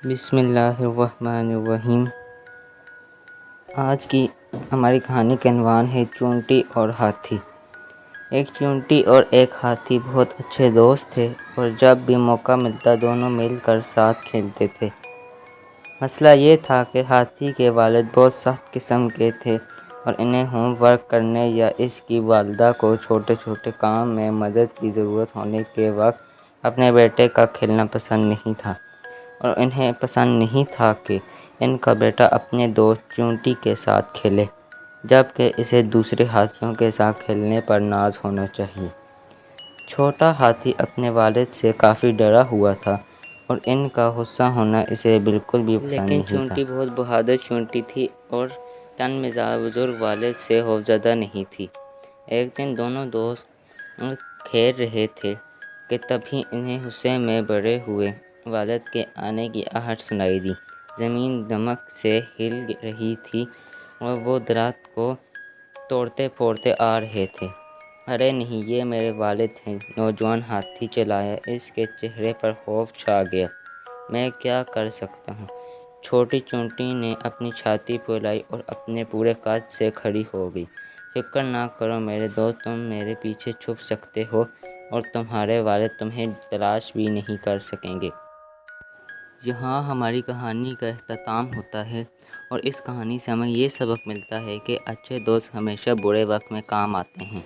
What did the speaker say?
بسم اللہ الرحمن الرحیم۔ آج کی ہماری کہانی کا عنوان ہے چونٹی اور ہاتھی۔ ایک چونٹی اور ایک ہاتھی بہت اچھے دوست تھے اور جب بھی موقع ملتا دونوں مل کر ساتھ کھیلتے تھے۔ مسئلہ یہ تھا کہ ہاتھی کے والد بہت سخت قسم کے تھے اور انہیں ہوم ورک کرنے یا اس کی والدہ کو چھوٹے چھوٹے کام میں مدد کی ضرورت ہونے کے وقت اپنے بیٹے کا کھیلنا پسند نہیں تھا، اور انہیں پسند نہیں تھا کہ ان کا بیٹا اپنے دوست چونٹی کے ساتھ کھیلے، جبکہ اسے دوسرے ہاتھیوں کے ساتھ کھیلنے پر ناز ہونا چاہیے۔ چھوٹا ہاتھی اپنے والد سے کافی ڈرا ہوا تھا اور ان کا غصہ ہونا اسے بالکل بھی پسند نہیں تھا۔ لیکن چونٹی بہت بہادر چونٹی تھی اور تن مزاج بزرگ والد سے خوفزدہ نہیں تھی۔ ایک دن دونوں دوست کھیل رہے تھے کہ تبھی انہیں غصے میں بھرے ہوئے والد کے آنے کی آہٹ سنائی دی۔ زمین دھمک سے ہل رہی تھی اور وہ درخت کو توڑتے پھوڑتے آ رہے تھے۔ ارے نہیں، یہ میرے والد ہیں، نوجوان ہاتھی چلایا۔ اس کے چہرے پر خوف چھا گیا۔ میں کیا کر سکتا ہوں؟ چھوٹی چونٹی نے اپنی چھاتی پھیلائی اور اپنے پورے قد سے کھڑی ہو گئی۔ فکر نہ کرو میرے دوست، تم میرے پیچھے چھپ سکتے ہو اور تمہارے والد تمہیں تلاش بھی نہیں کر سکیں گے۔ یہاں ہماری کہانی کا اختتام ہوتا ہے اور اس کہانی سے ہمیں یہ سبق ملتا ہے کہ اچھے دوست ہمیشہ برے وقت میں کام آتے ہیں۔